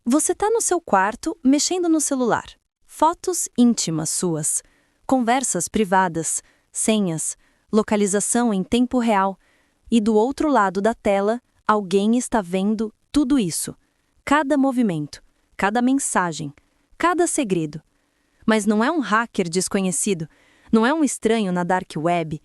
Você está no seu quarto, mexendo no celular. Fotos íntimas suas, conversas privadas, senhas, localização em tempo real. E do outro lado da tela, alguém está vendo tudo isso. Cada movimento, cada mensagem, cada segredo. Mas não é um hacker desconhecido, não é um estranho na dark web.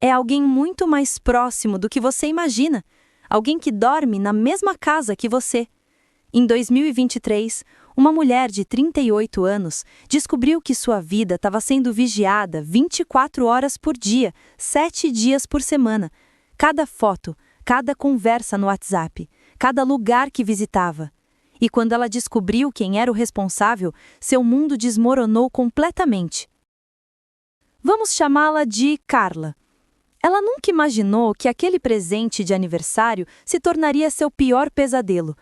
É alguém muito mais próximo do que você imagina. Alguém que dorme na mesma casa que você. Em 2023, uma mulher de 38 anos descobriu que sua vida estava sendo vigiada 24 horas por dia, 7 dias por semana. Cada foto, cada conversa no WhatsApp, cada lugar que visitava. E quando ela descobriu quem era o responsável, seu mundo desmoronou completamente. Vamos chamá-la de Carla. Ela nunca imaginou que aquele presente de aniversário se tornaria seu pior pesadelo.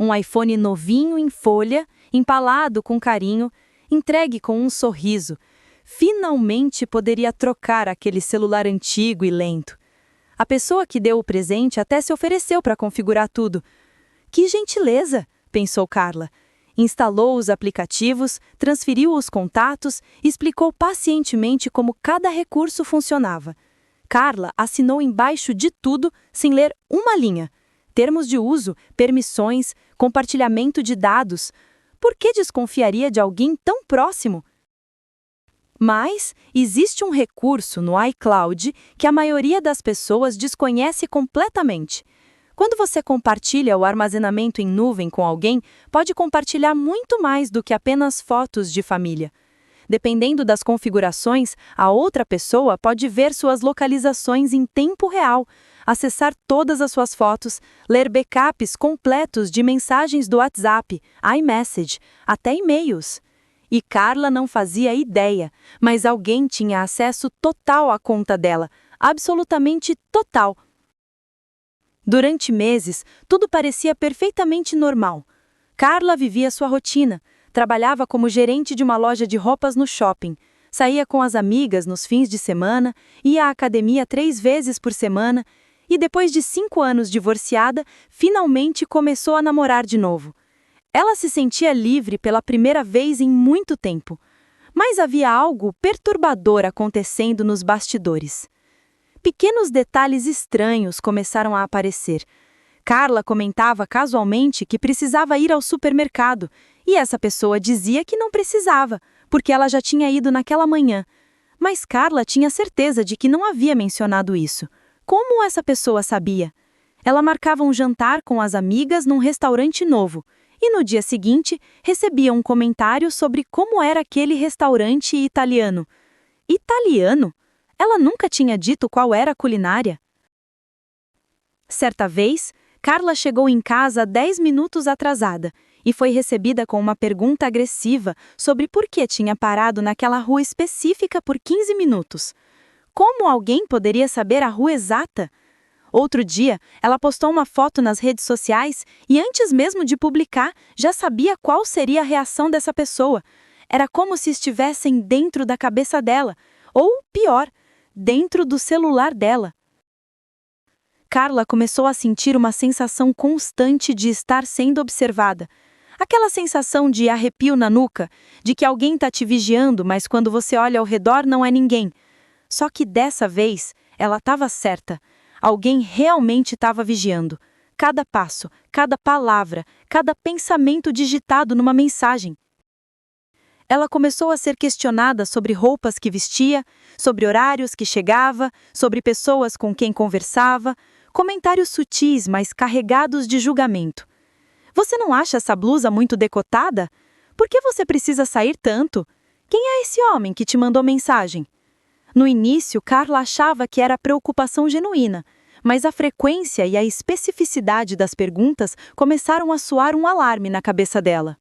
Um iPhone novinho em folha, empalado com carinho, entregue com um sorriso. Finalmente poderia trocar aquele celular antigo e lento. A pessoa que deu o presente até se ofereceu para configurar tudo. Que gentileza, pensou Carla. Instalou os aplicativos, transferiu os contatos e explicou pacientemente como cada recurso funcionava. Carla assinou embaixo de tudo sem ler uma linha. Termos de uso, permissões, compartilhamento de dados. Por que desconfiaria de alguém tão próximo? Mas existe um recurso no iCloud que a maioria das pessoas desconhece completamente. Quando você compartilha o armazenamento em nuvem com alguém, pode compartilhar muito mais do que apenas fotos de família. Dependendo das configurações, a outra pessoa pode ver suas localizações em tempo real, acessar todas as suas fotos, ler backups completos de mensagens do WhatsApp, iMessage, até e-mails. E Carla não fazia ideia, mas alguém tinha acesso total à conta dela, absolutamente total. Durante meses, tudo parecia perfeitamente normal. Carla vivia sua rotina, trabalhava como gerente de uma loja de roupas no shopping, saía com as amigas nos fins de semana, ia à academia 3 vezes por semana e, depois de 5 anos divorciada, finalmente começou a namorar de novo. Ela se sentia livre pela primeira vez em muito tempo, mas havia algo perturbador acontecendo nos bastidores. Pequenos detalhes estranhos começaram a aparecer. Carla comentava casualmente que precisava ir ao supermercado, e essa pessoa dizia que não precisava, porque ela já tinha ido naquela manhã. Mas Carla tinha certeza de que não havia mencionado isso. Como essa pessoa sabia? Ela marcava um jantar com as amigas num restaurante novo, e no dia seguinte recebia um comentário sobre como era aquele restaurante italiano. Italiano? Ela nunca tinha dito qual era a culinária. Certa vez, Carla chegou em casa 10 minutos atrasada e foi recebida com uma pergunta agressiva sobre por que tinha parado naquela rua específica por 15 minutos. Como alguém poderia saber a rua exata? Outro dia, ela postou uma foto nas redes sociais e antes mesmo de publicar, já sabia qual seria a reação dessa pessoa. Era como se estivessem dentro da cabeça dela, ou pior, dentro do celular dela. Carla começou a sentir uma sensação constante de estar sendo observada. Aquela sensação de arrepio na nuca, de que alguém está te vigiando, mas quando você olha ao redor não é ninguém. Só que dessa vez, ela estava certa. Alguém realmente estava vigiando. Cada passo, cada palavra, cada pensamento digitado numa mensagem. Ela começou a ser questionada sobre roupas que vestia, sobre horários que chegava, sobre pessoas com quem conversava, comentários sutis, mas carregados de julgamento. Você não acha essa blusa muito decotada? Por que você precisa sair tanto? Quem é esse homem que te mandou mensagem? No início, Carla achava que era preocupação genuína, mas a frequência e a especificidade das perguntas começaram a soar um alarme na cabeça dela.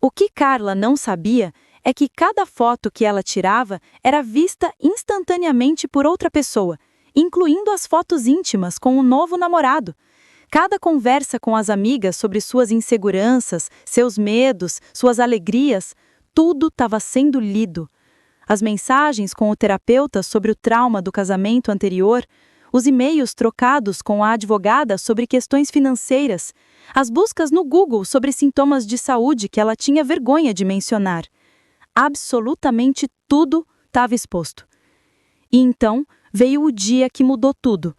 O que Carla não sabia é que cada foto que ela tirava era vista instantaneamente por outra pessoa, incluindo as fotos íntimas com o novo namorado. Cada conversa com as amigas sobre suas inseguranças, seus medos, suas alegrias, tudo estava sendo lido. As mensagens com o terapeuta sobre o trauma do casamento anterior, os e-mails trocados com a advogada sobre questões financeiras, as buscas no Google sobre sintomas de saúde que ela tinha vergonha de mencionar. Absolutamente tudo estava exposto. E então veio o dia que mudou tudo.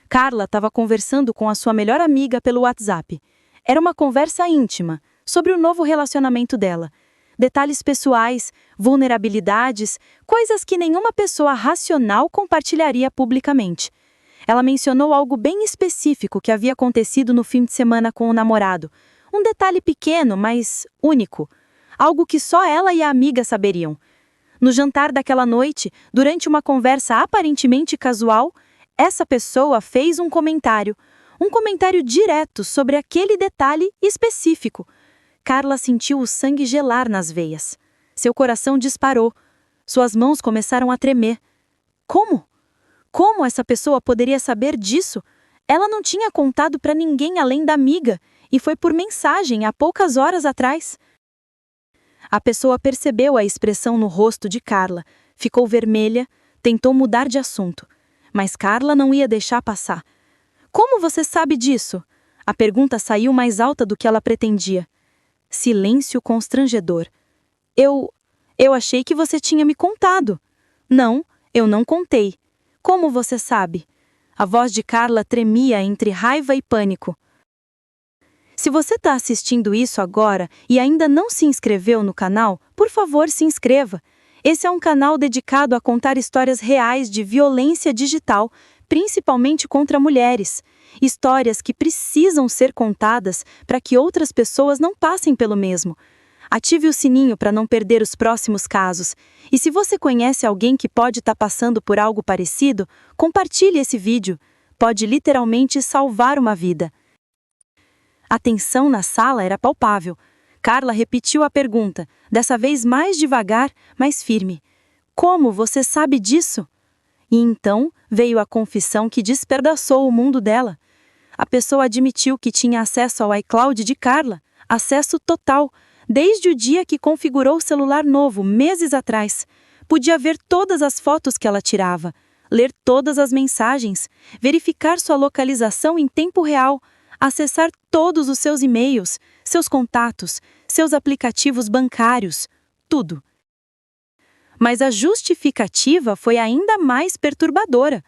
Carla estava conversando com a sua melhor amiga pelo WhatsApp. Era uma conversa íntima sobre o novo relacionamento dela. Detalhes pessoais, vulnerabilidades, coisas que nenhuma pessoa racional compartilharia publicamente. Ela mencionou algo bem específico que havia acontecido no fim de semana com o namorado. Um detalhe pequeno, mas único. Algo que só ela e a amiga saberiam. No jantar daquela noite, durante uma conversa aparentemente casual, essa pessoa fez um comentário direto sobre aquele detalhe específico. Carla sentiu o sangue gelar nas veias. Seu coração disparou. Suas mãos começaram a tremer. Como? Como essa pessoa poderia saber disso? Ela não tinha contado para ninguém além da amiga, e foi por mensagem há poucas horas atrás. A pessoa percebeu a expressão no rosto de Carla, ficou vermelha, tentou mudar de assunto. Mas Carla não ia deixar passar. Como você sabe disso? A pergunta saiu mais alta do que ela pretendia. Silêncio constrangedor. Eu achei que você tinha me contado. Não, eu não contei. Como você sabe? A voz de Carla tremia entre raiva e pânico. Se você está assistindo isso agora e ainda não se inscreveu no canal, por favor, se inscreva. Esse é um canal dedicado a contar histórias reais de violência digital, principalmente contra mulheres. Histórias que precisam ser contadas para que outras pessoas não passem pelo mesmo. Ative o sininho para não perder os próximos casos. E se você conhece alguém que pode estar passando por algo parecido, compartilhe esse vídeo. Pode literalmente salvar uma vida. A tensão na sala era palpável. Carla repetiu a pergunta, dessa vez mais devagar, mais firme. Como você sabe disso? E então veio a confissão que despedaçou o mundo dela. A pessoa admitiu que tinha acesso ao iCloud de Carla, acesso total, desde o dia que configurou o celular novo, meses atrás. Podia ver todas as fotos que ela tirava, ler todas as mensagens, verificar sua localização em tempo real, acessar todos os seus e-mails, seus contatos, seus aplicativos bancários, tudo. Mas a justificativa foi ainda mais perturbadora.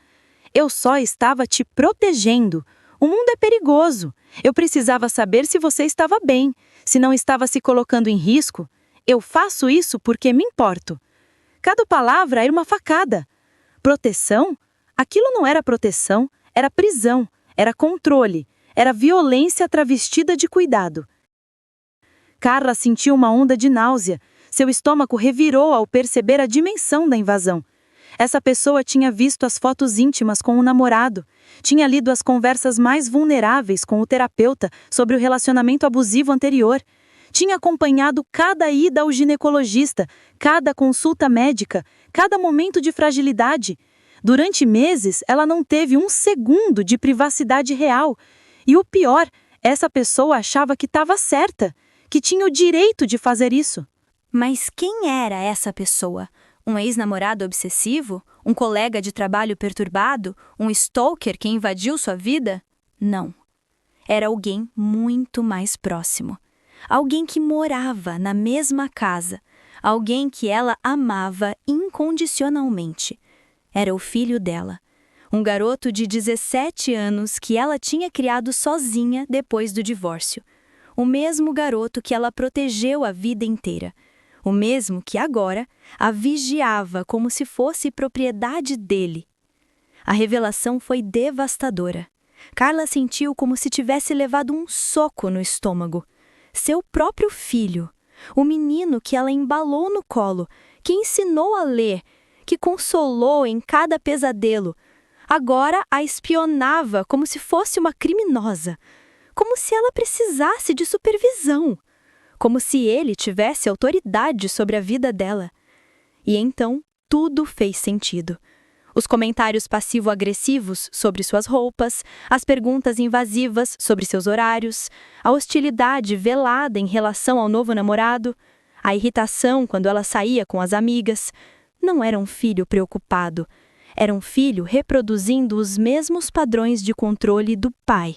Eu só estava te protegendo. O mundo é perigoso. Eu precisava saber se você estava bem, se não estava se colocando em risco. Eu faço isso porque me importo. Cada palavra era uma facada. Proteção? Aquilo não era proteção, era prisão, era controle, era violência travestida de cuidado. Carla sentiu uma onda de náusea. Seu estômago revirou ao perceber a dimensão da invasão. Essa pessoa tinha visto as fotos íntimas com o namorado, tinha lido as conversas mais vulneráveis com o terapeuta sobre o relacionamento abusivo anterior, tinha acompanhado cada ida ao ginecologista, cada consulta médica, cada momento de fragilidade. Durante meses, ela não teve um segundo de privacidade real. E o pior, essa pessoa achava que estava certa, que tinha o direito de fazer isso. Mas quem era essa pessoa? Um ex-namorado obsessivo? Um colega de trabalho perturbado? Um stalker que invadiu sua vida? Não. Era alguém muito mais próximo. Alguém que morava na mesma casa. Alguém que ela amava incondicionalmente. Era o filho dela. Um garoto de 17 anos que ela tinha criado sozinha depois do divórcio. O mesmo garoto que ela protegeu a vida inteira. O mesmo que agora a vigiava como se fosse propriedade dele. A revelação foi devastadora. Carla sentiu como se tivesse levado um soco no estômago. Seu próprio filho, o menino que ela embalou no colo, que ensinou a ler, que consolou em cada pesadelo, agora a espionava como se fosse uma criminosa, como se ela precisasse de supervisão. Como se ele tivesse autoridade sobre a vida dela. E então, tudo fez sentido. Os comentários passivo-agressivos sobre suas roupas, as perguntas invasivas sobre seus horários, a hostilidade velada em relação ao novo namorado, a irritação quando ela saía com as amigas. Não era um filho preocupado. Era um filho reproduzindo os mesmos padrões de controle do pai.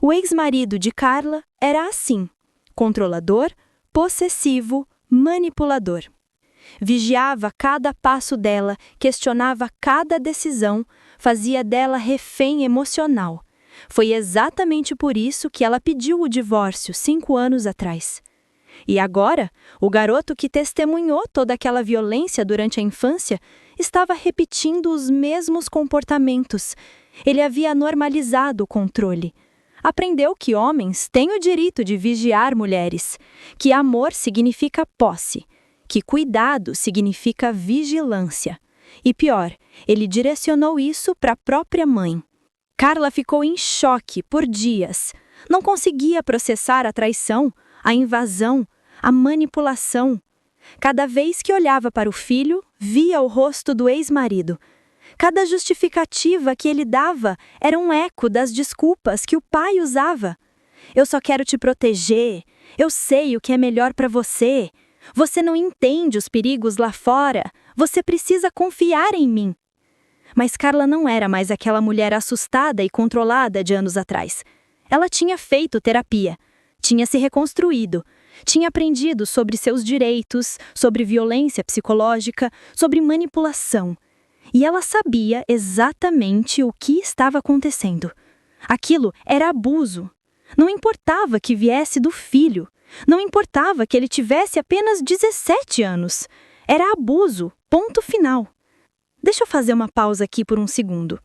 O ex-marido de Carla era assim: controlador, possessivo, manipulador. Vigiava cada passo dela, questionava cada decisão, fazia dela refém emocional. Foi exatamente por isso que ela pediu o divórcio 5 anos atrás. E agora, o garoto que testemunhou toda aquela violência durante a infância estava repetindo os mesmos comportamentos. Ele havia normalizado o controle. Aprendeu que homens têm o direito de vigiar mulheres, que amor significa posse, que cuidado significa vigilância. E pior, ele direcionou isso para a própria mãe. Carla ficou em choque por dias. Não conseguia processar a traição, a invasão, a manipulação. Cada vez que olhava para o filho, via o rosto do ex-marido. Cada justificativa que ele dava era um eco das desculpas que o pai usava. Eu só quero te proteger. Eu sei o que é melhor para você. Você não entende os perigos lá fora. Você precisa confiar em mim. Mas Carla não era mais aquela mulher assustada e controlada de anos atrás. Ela tinha feito terapia, tinha se reconstruído, tinha aprendido sobre seus direitos, sobre violência psicológica, sobre manipulação. E ela sabia exatamente o que estava acontecendo. Aquilo era abuso. Não importava que viesse do filho. Não importava que ele tivesse apenas 17 anos. Era abuso, ponto final. Deixa eu fazer uma pausa aqui por um segundo.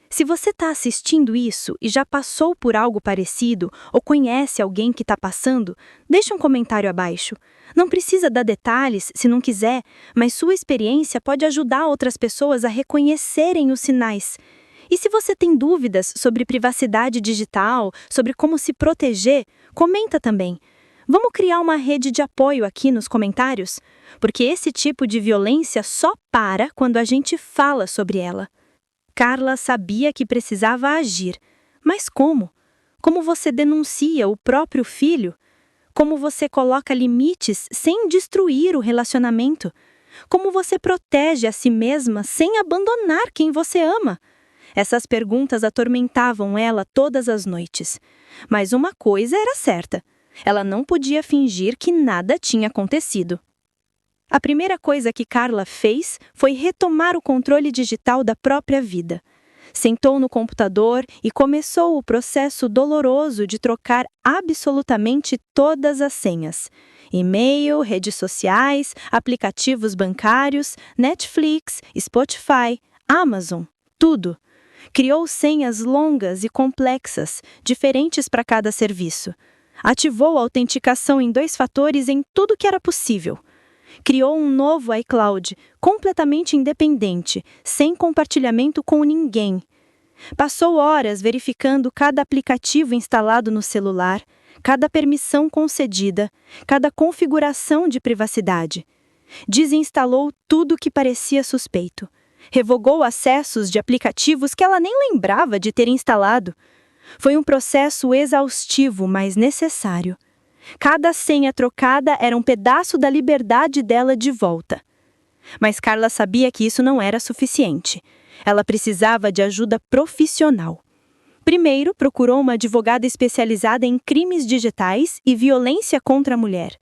Se você está assistindo isso e já passou por algo parecido ou conhece alguém que está passando, deixa um comentário abaixo. Não precisa dar detalhes se não quiser, mas sua experiência pode ajudar outras pessoas a reconhecerem os sinais. E se você tem dúvidas sobre privacidade digital, sobre como se proteger, comenta também. Vamos criar uma rede de apoio aqui nos comentários? Porque esse tipo de violência só para quando a gente fala sobre ela. Carla sabia que precisava agir. Mas como? Como você denuncia o próprio filho? Como você coloca limites sem destruir o relacionamento? Como você protege a si mesma sem abandonar quem você ama? Essas perguntas atormentavam ela todas as noites. Mas uma coisa era certa. Ela não podia fingir que nada tinha acontecido. A primeira coisa que Carla fez foi retomar o controle digital da própria vida. Sentou no computador e começou o processo doloroso de trocar absolutamente todas as senhas. E-mail, redes sociais, aplicativos bancários, Netflix, Spotify, Amazon, tudo. Criou senhas longas e complexas, diferentes para cada serviço. Ativou a autenticação em 2 fatores em tudo que era possível. Criou um novo iCloud, completamente independente, sem compartilhamento com ninguém. Passou horas verificando cada aplicativo instalado no celular, cada permissão concedida, cada configuração de privacidade. Desinstalou tudo que parecia suspeito. Revogou acessos de aplicativos que ela nem lembrava de ter instalado. Foi um processo exaustivo, mas necessário. Cada senha trocada era um pedaço da liberdade dela de volta. Mas Carla sabia que isso não era suficiente. Ela precisava de ajuda profissional. Primeiro, procurou uma advogada especializada em crimes digitais e violência contra a mulher.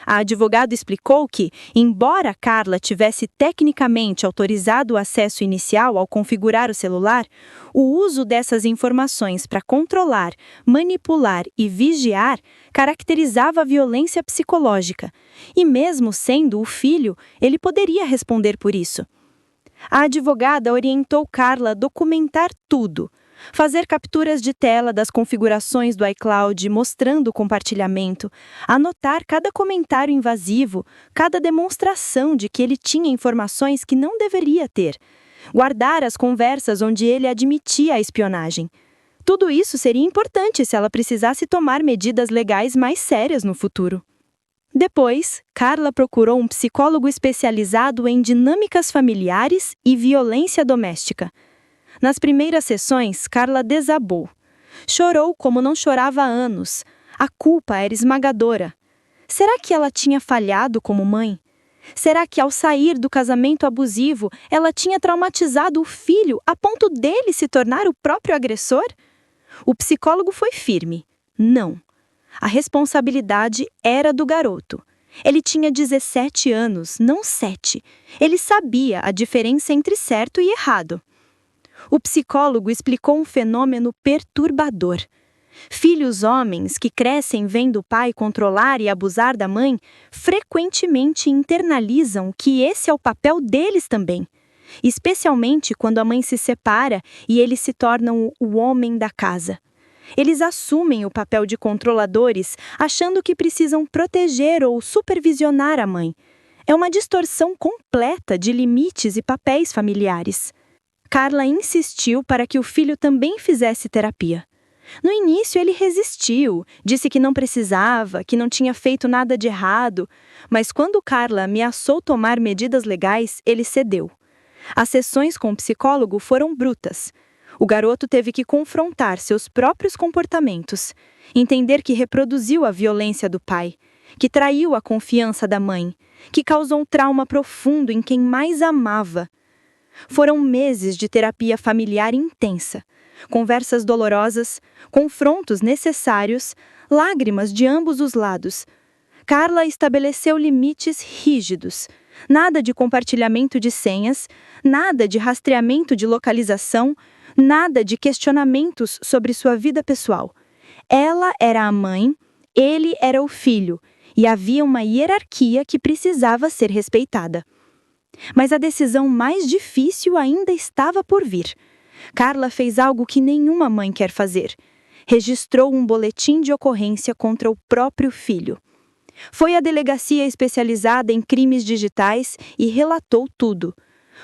A advogada explicou que, embora Carla tivesse tecnicamente autorizado o acesso inicial ao configurar o celular, o uso dessas informações para controlar, manipular e vigiar caracterizava a violência psicológica, e mesmo sendo o filho, ele poderia responder por isso. A advogada orientou Carla a documentar tudo, fazer capturas de tela das configurações do iCloud mostrando o compartilhamento, anotar cada comentário invasivo, cada demonstração de que ele tinha informações que não deveria ter, guardar as conversas onde ele admitia a espionagem. Tudo isso seria importante se ela precisasse tomar medidas legais mais sérias no futuro. Depois, Carla procurou um psicólogo especializado em dinâmicas familiares e violência doméstica. Nas primeiras sessões, Carla desabou. Chorou como não chorava há anos. A culpa era esmagadora. Será que ela tinha falhado como mãe? Será que ao sair do casamento abusivo, ela tinha traumatizado o filho a ponto dele se tornar o próprio agressor? O psicólogo foi firme. Não. A responsabilidade era do garoto. Ele tinha 17 anos, não 7. Ele sabia a diferença entre certo e errado. O psicólogo explicou um fenômeno perturbador. Filhos homens que crescem vendo o pai controlar e abusar da mãe frequentemente internalizam que esse é o papel deles também, especialmente quando a mãe se separa e eles se tornam o homem da casa. Eles assumem o papel de controladores, achando que precisam proteger ou supervisionar a mãe. É uma distorção completa de limites e papéis familiares. Carla insistiu para que o filho também fizesse terapia. No início ele resistiu, disse que não precisava, que não tinha feito nada de errado, mas quando Carla ameaçou tomar medidas legais, ele cedeu. As sessões com o psicólogo foram brutas. O garoto teve que confrontar seus próprios comportamentos, entender que reproduziu a violência do pai, que traiu a confiança da mãe, que causou um trauma profundo em quem mais amava. Foram meses de terapia familiar intensa, conversas dolorosas, confrontos necessários, lágrimas de ambos os lados. Carla estabeleceu limites rígidos. Nada de compartilhamento de senhas, nada de rastreamento de localização, nada de questionamentos sobre sua vida pessoal. Ela era a mãe, ele era o filho, e havia uma hierarquia que precisava ser respeitada. Mas a decisão mais difícil ainda estava por vir. Carla fez algo que nenhuma mãe quer fazer. Registrou um boletim de ocorrência contra o próprio filho. Foi à delegacia especializada em crimes digitais e relatou tudo.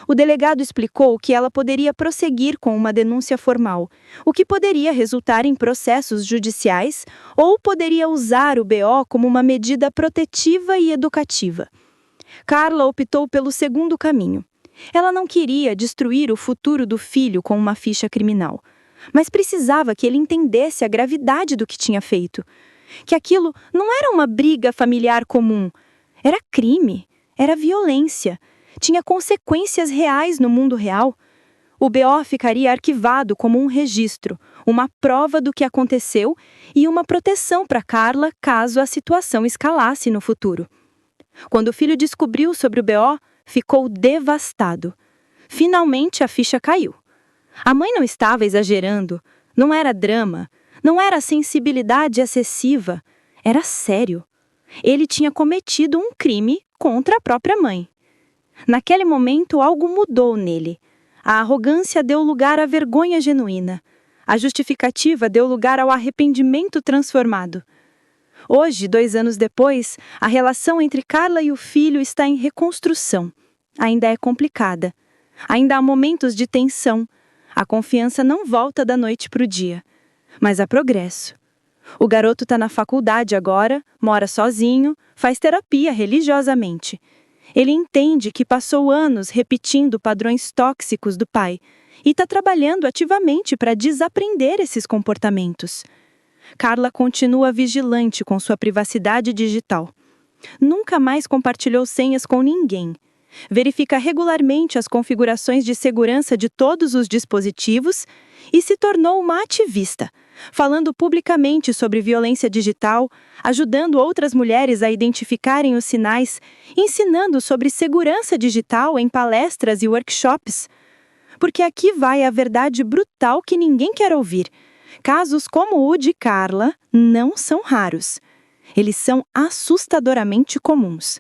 O delegado explicou que ela poderia prosseguir com uma denúncia formal, o que poderia resultar em processos judiciais ou poderia usar o BO como uma medida protetiva e educativa. Carla optou pelo segundo caminho. Ela não queria destruir o futuro do filho com uma ficha criminal, mas precisava que ele entendesse a gravidade do que tinha feito. Que aquilo não era uma briga familiar comum. Era crime, era violência. Tinha consequências reais no mundo real. O BO ficaria arquivado como um registro, uma prova do que aconteceu e uma proteção para Carla caso a situação escalasse no futuro. Quando o filho descobriu sobre o BO, ficou devastado. Finalmente a ficha caiu. A mãe não estava exagerando, não era drama, não era sensibilidade excessiva, era sério. Ele tinha cometido um crime contra a própria mãe. Naquele momento, algo mudou nele. A arrogância deu lugar à vergonha genuína. A justificativa deu lugar ao arrependimento transformado. Hoje, 2 anos depois, a relação entre Carla e o filho está em reconstrução. Ainda é complicada. Ainda há momentos de tensão. A confiança não volta da noite para o dia. Mas há progresso. O garoto está na faculdade agora, mora sozinho, faz terapia religiosamente. Ele entende que passou anos repetindo padrões tóxicos do pai e está trabalhando ativamente para desaprender esses comportamentos. Carla continua vigilante com sua privacidade digital. Nunca mais compartilhou senhas com ninguém. Verifica regularmente as configurações de segurança de todos os dispositivos e se tornou uma ativista, falando publicamente sobre violência digital, ajudando outras mulheres a identificarem os sinais, ensinando sobre segurança digital em palestras e workshops. Porque aqui vai a verdade brutal que ninguém quer ouvir. Casos como o de Carla não são raros. Eles são assustadoramente comuns.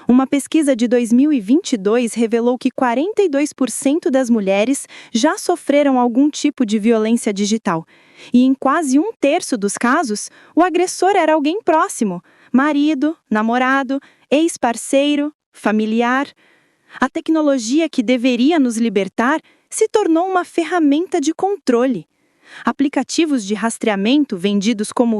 Uma pesquisa de 2022 revelou que 42% das mulheres já sofreram algum tipo de violência digital. E em quase 1/3 dos casos, o agressor era alguém próximo: marido, namorado, ex-parceiro, familiar. A tecnologia que deveria nos libertar se tornou uma ferramenta de controle. Aplicativos de rastreamento vendidos como